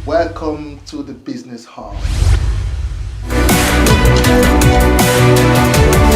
Welcome to the Business Hub. Business in Nigeria.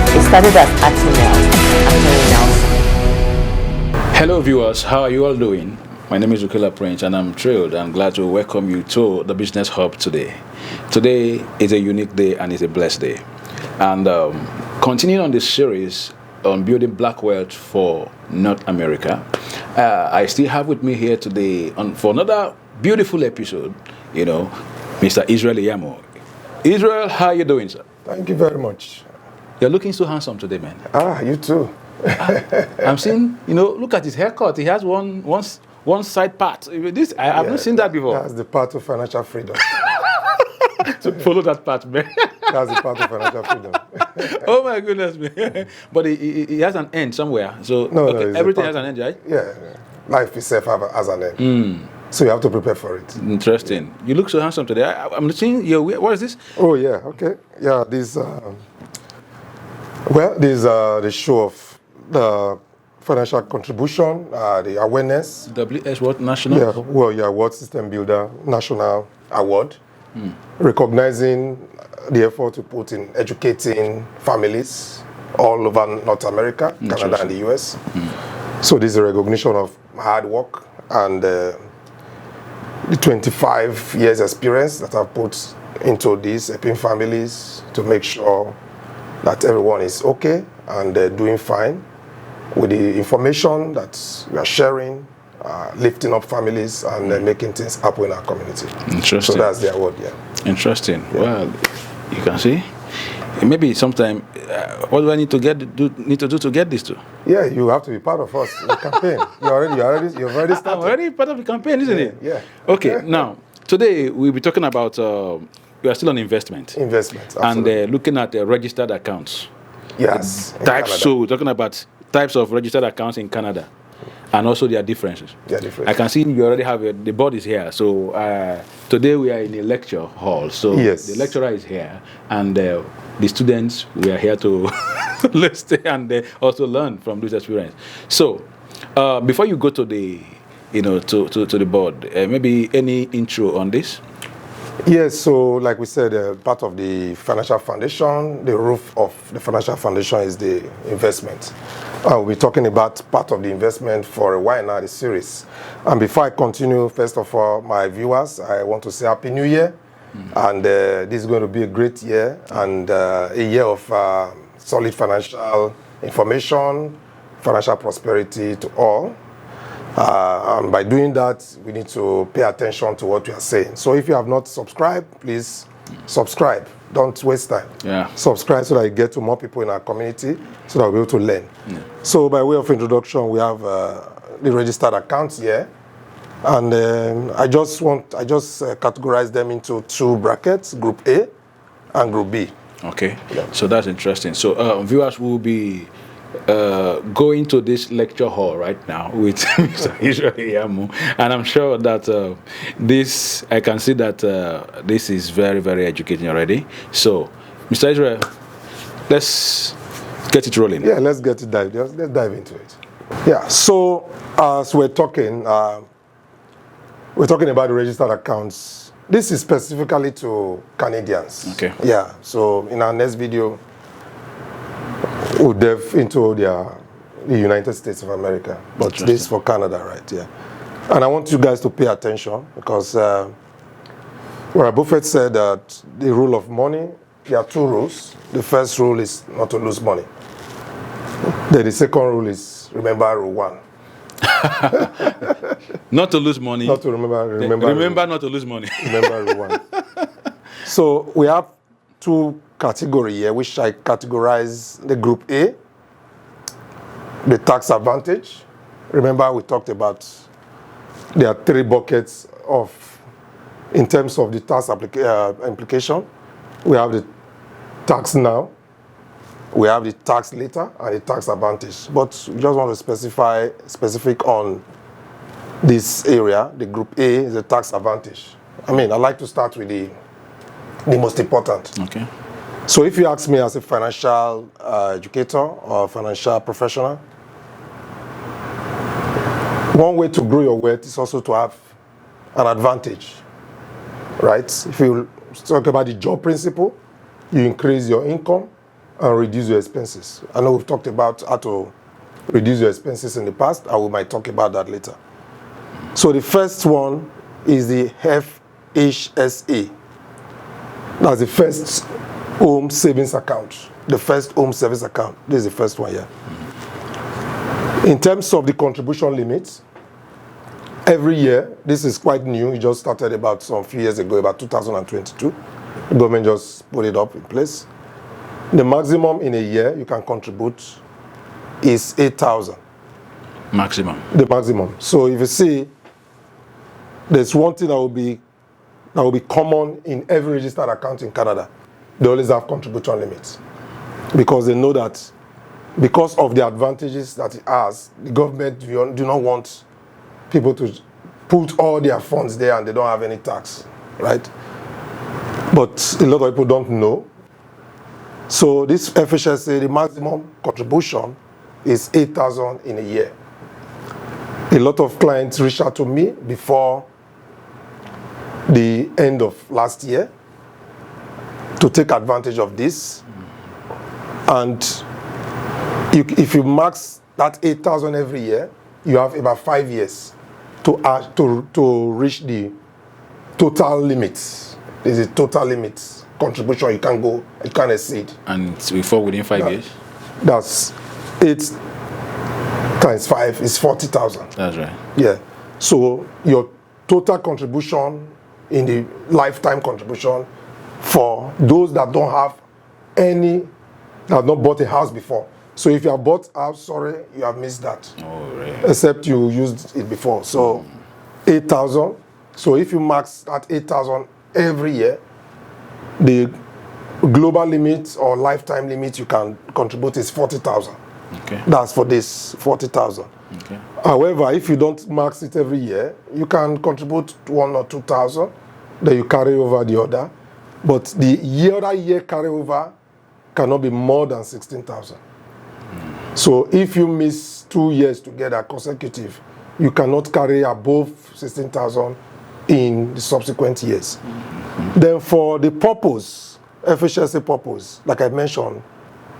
It started as Anthony Nelson. Hello viewers, how are you all doing? My name is Ukela Prince and I'm thrilled and glad to welcome you to the Business Hub today. Today is a unique day and it's a blessed day. And continuing on this series on building black wealth for North America, I still have with me here today for another beautiful episode, Mr. Isreal Iyamu. Isreal, how are you doing, sir? Thank you very much. You're looking so handsome today, man. You too. I'm seeing, look at his haircut. He has one side part. This I haven't seen that before. That's the part of financial freedom. So follow that part, man. That's the part of financial freedom. Oh my goodness, man. But he has an end somewhere. So everything has an end, right? Yeah. Life itself has an end. So you have to prepare for it. Interesting. You look so handsome today. I'm seeing what is this? Oh yeah, okay. Yeah, this the show of the financial contribution, the awareness. WS what? National? Yeah, World System Builder National Award. Recognizing the effort to put in educating families all over North America, Canada and the US. So this is a recognition of hard work and the 25 years experience that I've put into these helping families to make sure that everyone is okay and doing fine with the information that we are sharing, lifting up families and making things happen in our community. Interesting. So that's the award, Interesting. Yeah. Well, you can see. Maybe sometime, what do I need to do to get this to? Yeah, you have to be part of us in the campaign. You've already started. I'm already part of the campaign, isn't it? Yeah. Okay. Now, today we'll be talking about. We are still on investment. Investment. And looking at registered accounts. Yes. Types. So we're talking about types of registered accounts in Canada, and also their differences. I can see you already have the board is here. So today we are in a lecture hall. So the lecturer is here, and the students we are here to listen and also learn from this experience. So before you go to the to the board, maybe any intro on this? Yes, so like we said, part of the financial foundation, the roof of the financial foundation is the investment. We'll be talking about part of the investment for a while now, the series. And before I continue, first of all, my viewers, I want to say Happy New Year. And this is going to be a great year and a year of solid financial information, financial prosperity to all. And by doing that, we need to pay attention to what we are saying. So if you have not subscribed, please subscribe. Don't waste time. Subscribe so that you get to more people in our community so that we're able to learn. So by way of introduction, we have the registered accounts here. And I just categorize them into two brackets, Group A and Group B. Okay. So that's interesting. So viewers will be going to this lecture hall right now with Mr. Isreal Iyamu, and I'm sure that I can see that this is very, very educating already. So, Mr. Isreal, let's get it rolling. Yeah, let's get it let's dive into it. Yeah. So, as we're talking about the registered accounts. This is specifically to Canadians. Okay. Yeah. So, in our next video, we'll delve into the United States of America, but this is for Canada, right? Yeah. And I want you guys to pay attention because Warren Buffett said that the rule of money, there are two rules. The first rule is not to lose money. Then the second rule is remember rule one. Not to lose money. Not to remember not to lose money. Remember rule one. So we have two category here, which I categorize the Group A, the tax advantage. Remember, we talked about there are three buckets in terms of the tax implication. We have the tax now, we have the tax later, and the tax advantage. But we just want to specify specific on this area. The Group A is the tax advantage. I like to start with the most important. Okay. So if you ask me as a financial educator or financial professional, one way to grow your wealth is also to have an advantage, right? If you talk about the job principle, you increase your income and reduce your expenses. I know we've talked about how to reduce your expenses in the past, and we might talk about that later. So the first one is the FHSA. That's the first home savings account. The first home savings account. This is the first one here. In terms of the contribution limits, every year, this is quite new, it just started about some few years ago, about 2022. The government just put it up in place. The maximum in a year you can contribute is 8,000. Maximum. The maximum. So if you see, there's one thing that will be common in every registered account in Canada. They always have contribution limits, because they know that because of the advantages that it has, the government do not want people to put all their funds there and they don't have any tax, right? But a lot of people don't know. So this FHSA, the maximum contribution is 8,000 in a year. A lot of clients reached out to me before the end of last year to take advantage of this. And if you max that 8,000 every year, you have about 5 years to reach the total limit. There's a total limit contribution you can exceed. And we fall within 5 years? That's 8 times 5 is 40,000. That's right. Yeah. So your total contribution in the lifetime contribution for those that don't have any, that have not bought a house before. So if you have bought a house, sorry, you have missed that. Oh, right. Except you used it before. So 8,000. So if you max at 8,000 every year, the global limit or lifetime limit you can contribute is 40,000. Okay. That's for this 40,000. Okay. However, if you don't max it every year, you can contribute 1,000 or 2,000, then you carry over the other. But the other year carryover cannot be more than 16,000. So if you miss 2 years together consecutive, you cannot carry above 16,000 in the subsequent years. Then for the purpose, FHSA purpose, like I mentioned,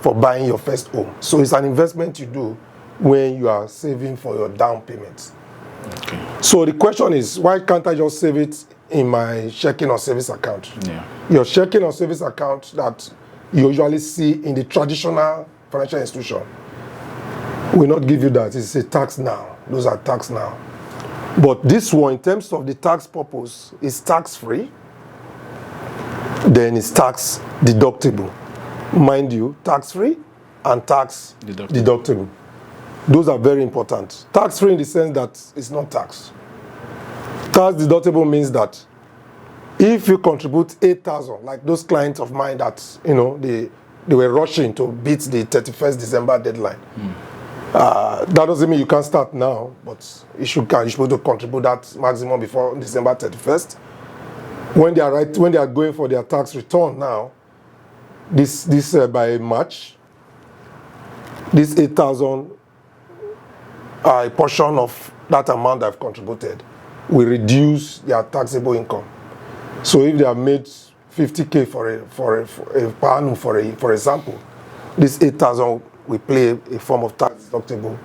for buying your first home. So it's an investment you do when you are saving for your down payments. Okay. So the question is, why can't I just save it in my checking or savings account? Yeah. Your checking or savings account that you usually see in the traditional financial institution will not give you that. It's a tax now. Those are tax now. But this one, in terms of the tax purpose, is tax-free. Then it's tax deductible. Mind you, tax-free and tax deductible. Those are very important. Tax-free in the sense that it's not tax. Tax deductible means that if you contribute 8,000, like those clients of mine that, they were rushing to beat the 31st December deadline. That doesn't mean you can't start now, but you should to contribute that maximum before December 31st. When they are going for their tax return now, this by March, this 8,000, a portion of that amount I've contributed will reduce their taxable income. So if they have made 50K per annum, for example, this 8,000 will play a form of tax deductible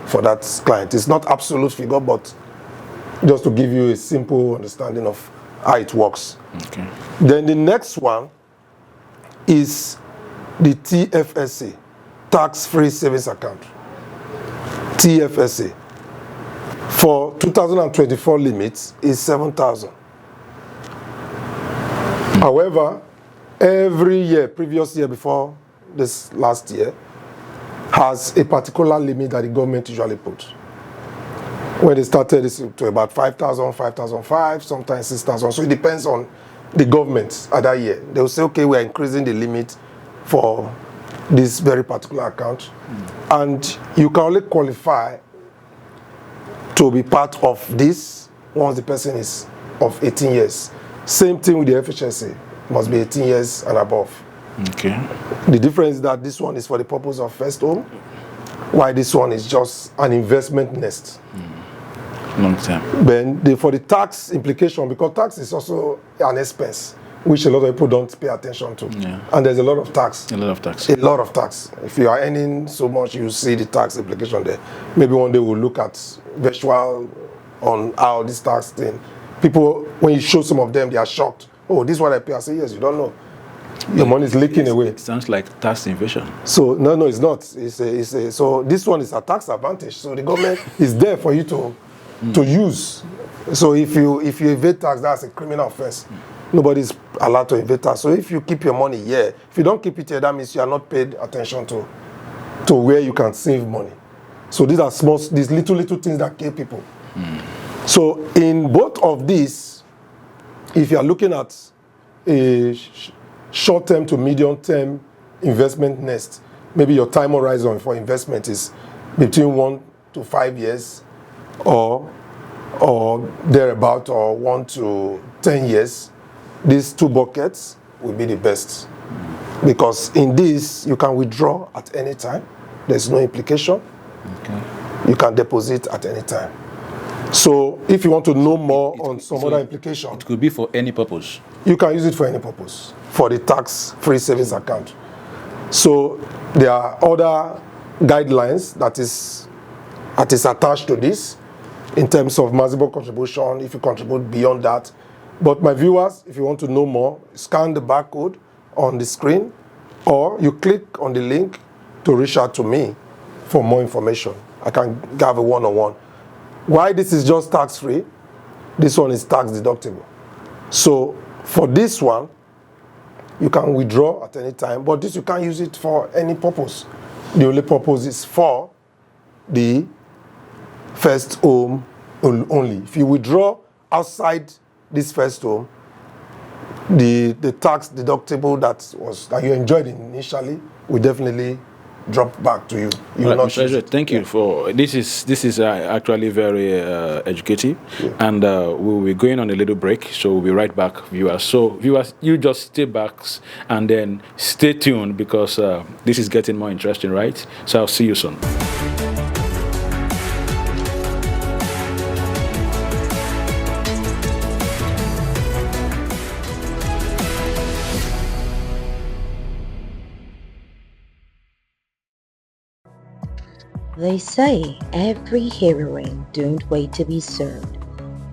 for that client. It's not absolute figure, but just to give you a simple understanding of how it works. Okay. Then the next one is the TFSA, tax-free savings account. TFSA. For 2024 limits is 7,000. However, every year, previous year before this last year, has a particular limit that the government usually puts. When they started, it's to about 5,000, 5,005, sometimes 6,000. So it depends on the government at that year. They will say, okay, we are increasing the limit for this very particular account. And you can only qualify to be part of this once the person is of 18 years. Same thing with the FHSA, must be 18 years and above. Okay. The difference is that this one is for the purpose of first home, while this one is just an investment nest. Long term. Then for the tax implication, because tax is also an expense, which a lot of people don't pay attention to. Yeah. And there's a lot of tax. A lot of tax. A lot of tax. If you are earning so much, you see the tax implication there. Maybe one day we'll look at virtual on how this tax thing. People, when you show some of them, they are shocked. Oh, this is what I pay. I say, yes, you don't know. Your money is leaking away. It sounds like tax evasion. So no, it's not. So this one is a tax advantage. So the government is there for you to use. So if you evade tax, that's a criminal offense. Nobody's allowed to evade tax. So if you keep your money here, if you don't keep it here, that means you are not paid attention to where you can save money. So these are these little things that kill people. So in both of these, if you are looking at a short-term to medium-term investment nest, maybe your time horizon for investment is between 1 to 5 years, or thereabout, or 1 to 10 years. These two buckets will be the best, because in this you can withdraw at any time. There's no implication. Okay. You can deposit at any time. So if you want to know more on some other implication, It could be for any purpose. you can use it for any purpose, for the tax-free savings account. So there are other guidelines that is attached to this in terms of maximum contribution, if you contribute beyond that. But my viewers, if you want to know more, scan the barcode on the screen, or you click on the link to reach out to me for more information. I can have a one-on-one. Why this is just tax-free, this one is tax deductible. So for this one, you can withdraw at any time, but this you can't use it for any purpose. The only purpose is for the first home only. If you withdraw outside this first home, the tax deductible that you enjoyed initially will definitely drop back to you. You will not use it. Thank you for this is actually very educative, and we'll be going on a little break, so we'll be right back, viewers. So viewers, you just stay back and then stay tuned, because this is getting more interesting, right? So I'll see you soon. They say every heroine don't wait to be served.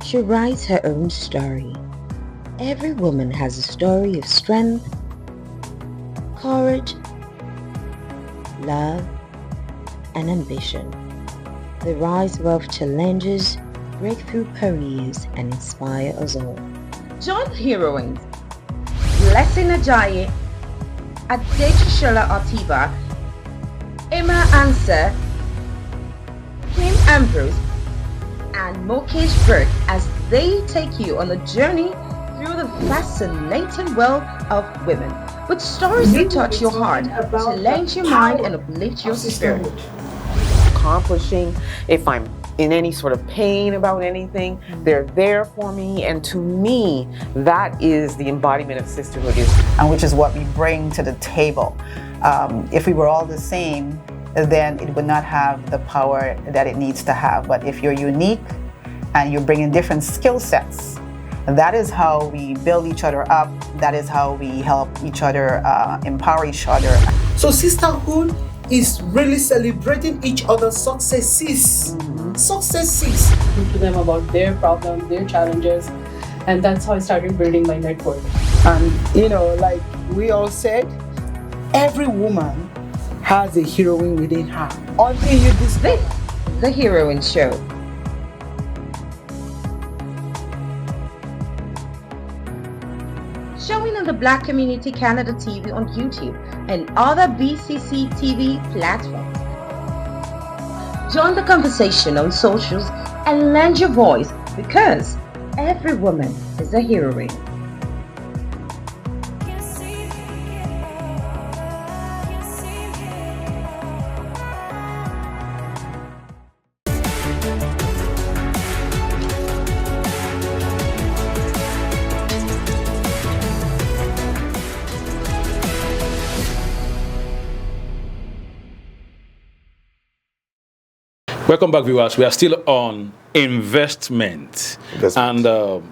She writes her own story. Every woman has a story of strength, courage, love, and ambition. They rise above challenges, break through careers, and inspire us all. Join heroines Blessing Ajayi, Adechishola Otiba, Emma Answer, Kim Ambrose, and Mokesh Burke as they take you on a journey through the fascinating world of women, with stories that touch your heart, challenge your mind, and uplift your spirit. Accomplishing, if I'm in any sort of pain about anything, they're there for me. And to me, that is the embodiment of sisterhood, and which is what we bring to the table. If we were all the same, then it would not have the power that it needs to have. But if you're unique and you're bringing different skill sets, that is how we build each other up. That is how we help each other, empower each other. So sisterhood is really celebrating each other's successes. Successes. To them about their problems, their challenges, and that's how I started building my network. And like we all said, every woman has a heroine within her. Until you discover. This is the Heroine Show. Showing on the Black Community Canada TV on YouTube and other BCCTV platforms. Join the conversation on socials and lend your voice, because every woman is a heroine. Welcome back, viewers. We are still on investment. And Mr.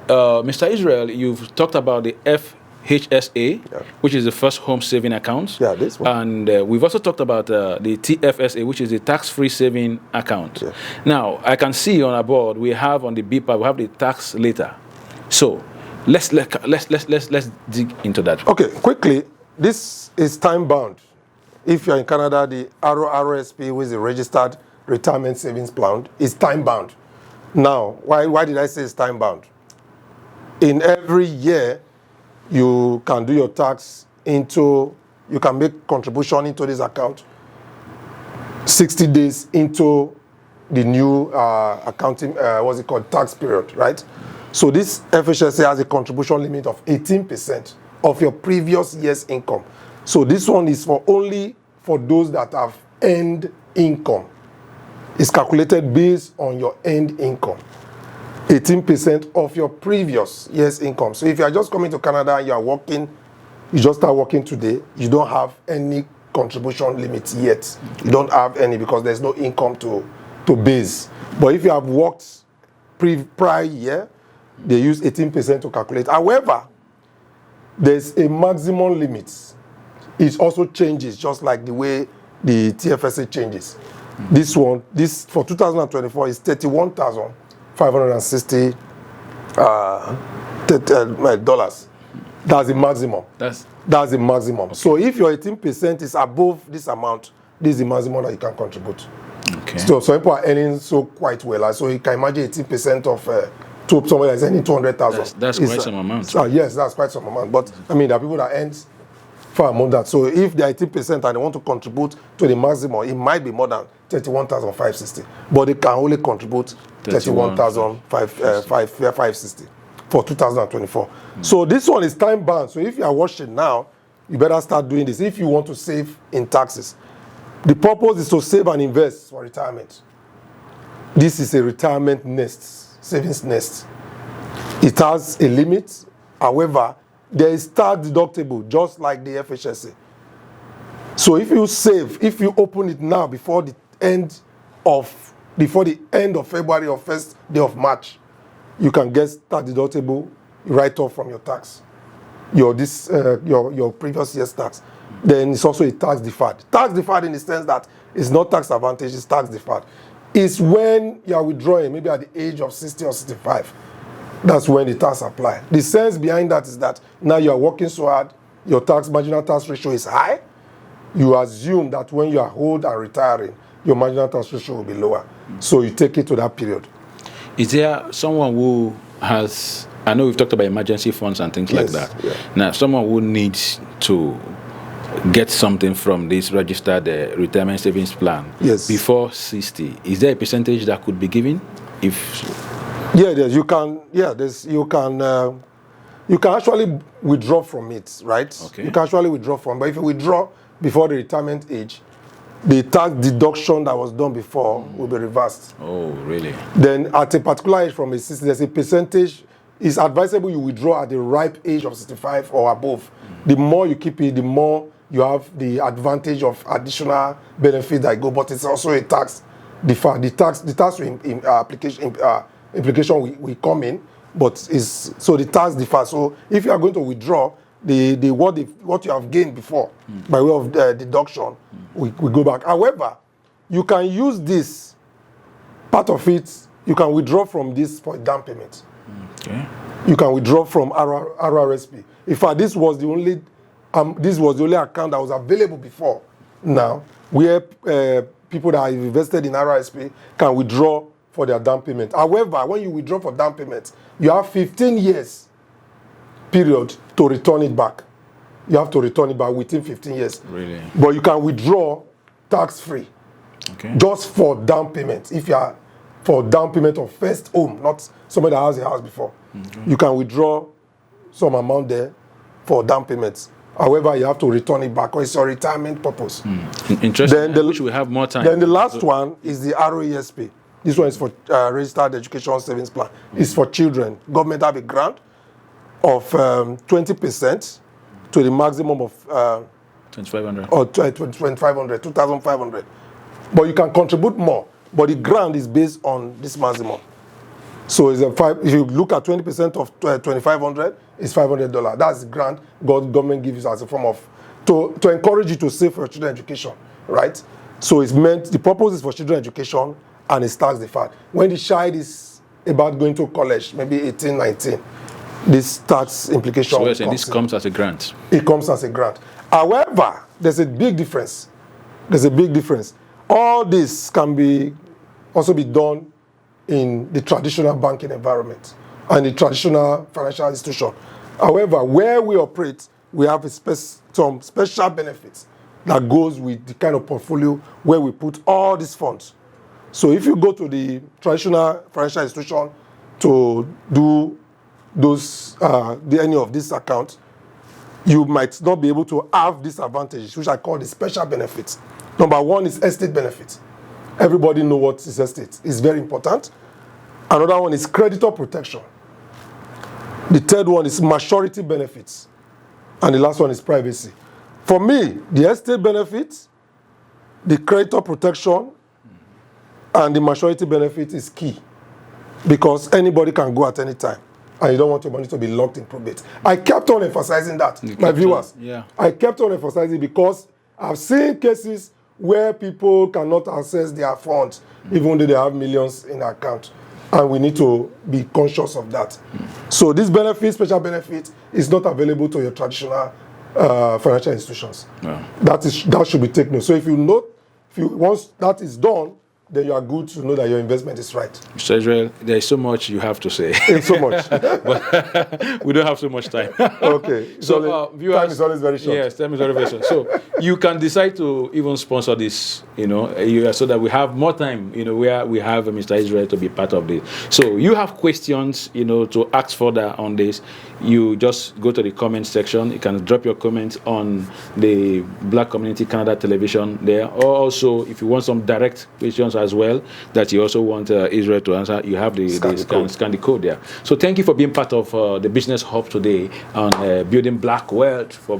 Isreal, you've talked about the FHSA, which is the first home saving account. Yeah, this one. And we've also talked about the TFSA, which is the tax-free saving account. Yeah. Now, I can see on our board we have on the B part, we have the tax later. So let's dig into that. Okay, quickly. This is time bound. If you're in Canada, the RRSP, which is the registered retirement savings plan, is time bound. Now, why did I say it's time bound? In every year, you can do your tax into, you can make contribution into this account 60 days into the new accounting, what's it called, tax period, right? So this FHSA has a contribution limit of 18% of your previous year's income. So this one is for only for those that have earned income. It's calculated based on your earned income. 18% of your previous year's income. So if you are just coming to Canada and you are working, you just start working today, you don't have any contribution limit yet. You don't have any because there's no income to base. But if you have worked prior year, they use 18% to calculate. However, there's a maximum limit. It also changes just like the way the TFSA changes. This for 2024 is $31,560 dollars. That's the maximum. That's the maximum. Okay. So if your 18% is above this amount, this is the maximum that you can contribute. Okay. So people are earning quite well. So you can imagine 18% of somebody that's earning 200,000. That's quite some amount. Yes, that's quite some amount. But I mean, there are people that earn far more than that. So if they're 18% and they want to contribute to the maximum, it might be more than 31,560. But they can only contribute 31,560 for 2024. So this one is time bound. So if you are watching now, you better start doing this if you want to save in taxes. The purpose is to save and invest for retirement. This is a retirement nest, savings nest. It has a limit. However, there is tax deductible, just like the FHSA. So if you save, if you open it now before the end of February or first day of March, you can get tax deductible right off from your tax, your previous year's tax. Then it's also a tax deferred. Tax deferred in the sense that it's not tax advantage, it's tax deferred. It's when you are withdrawing, maybe at the age of 60 or 65. That's when the tax apply. The sense behind that is that now you are working so hard, your marginal tax ratio is high. You assume that when you are old and retiring, your marginal tax ratio will be lower. So you take it to that period. Is there someone who has, I know we've talked about emergency funds and things like that. Yeah. Now, someone who needs to get something from this registered retirement savings plan before 60, is there a percentage that could be given? You can actually withdraw from it, right? Okay. You can actually withdraw from, but if you withdraw before the retirement age, the tax deduction that was done before will be reversed. Oh, really? Then at a particular age from a 60, there's a percentage. It's advisable you withdraw at the ripe age of 65 or above. The more you keep it, the more you have the advantage of additional benefit that go, but it's also a tax deferred. The tax implication will come in, but so the tax differs. So if you are going to withdraw, what you have gained before by way of deduction we go back. However, you can use this part of it. You can withdraw from this for down payment. Okay. You can withdraw from RRSP. In fact, this was the only account that was available before. Now, where people that have invested in RRSP can withdraw for their down payment. However, when you withdraw for down payment, you have 15 years period to return it back. You have to return it back within 15 years. Really? But you can withdraw tax-free. Okay. Just for down payment. If you are for down payment of first home, not somebody that has a house before. Okay. You can withdraw some amount there for down payments. However, you have to return it back, or it's your retirement purpose. Interesting. I wish we have more time. Then the last one is the ROESP. This one is for Registered Education Savings Plan. It's for children. Government have a grant of 20% to the maximum of 2,500. Or 2,500, 2,500. But you can contribute more. but the grant is based on this maximum. So it's if you look at 20% of 2,500, it's $500. That's the grant government gives you as a form of to encourage you to save for your children's education, right? So it's meant, the purpose is for children's education, and it starts the fact. When the child is about going to college, maybe 18, 19, this tax implication. So this comes as a grant. It comes as a grant. However, there's a big difference. There's a big difference. All this can also be done in the traditional banking environment and the traditional financial institution. However, where we operate, we have some special benefits that goes with the kind of portfolio where we put all these funds. So if you go to the traditional financial institution to do any of these accounts, you might not be able to have these advantages, which I call the special benefits. Number one is estate benefits. Everybody knows what is estate. It's very important. Another one is creditor protection. The third one is maturity benefits. And the last one is privacy. For me, the estate benefits, the creditor protection, and the maturity benefit is key. Because anybody can go at any time. And you don't want your money to be locked in probate. I kept on emphasizing that, my viewers. I kept on emphasizing because I've seen cases where people cannot access their funds, even though they have millions in their account. And we need to be conscious of that. So this benefit, special benefit, is not available to your traditional financial institutions. That should be taken note. So once that is done, then you are good to know that your investment is right. Mr. Isreal, there is so much you have to say. It's so much. But we don't have so much time. Okay. So viewers, time is always very short. Yes, time is very, very short. So you can decide to even sponsor this, so that we have more time, where we have Mr. Isreal to be part of this. So you have questions, to ask further on this, you just go to the comment section. You can drop your comments on the Black Community Canada television there. Or also, if you want some direct questions as well that you also want Isreal to answer, you have the scan the code there. So thank you for being part of the Business Hub today on building black wealth for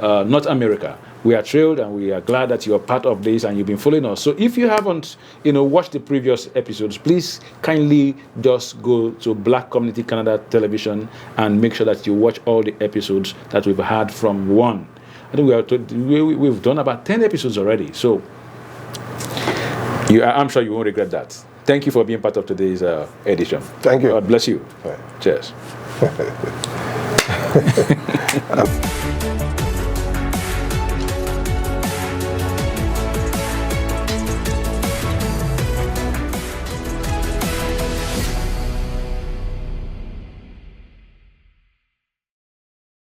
North America. We are thrilled and we are glad that you are part of this and you've been following us. So if you haven't, watched the previous episodes, please kindly just go to Black Community Canada television and make sure that you watch all the episodes that we've had from one. I think we've done about 10 episodes already. So I'm sure you won't regret that. Thank you for being part of today's edition. Thank you. God bless you. Right. Cheers.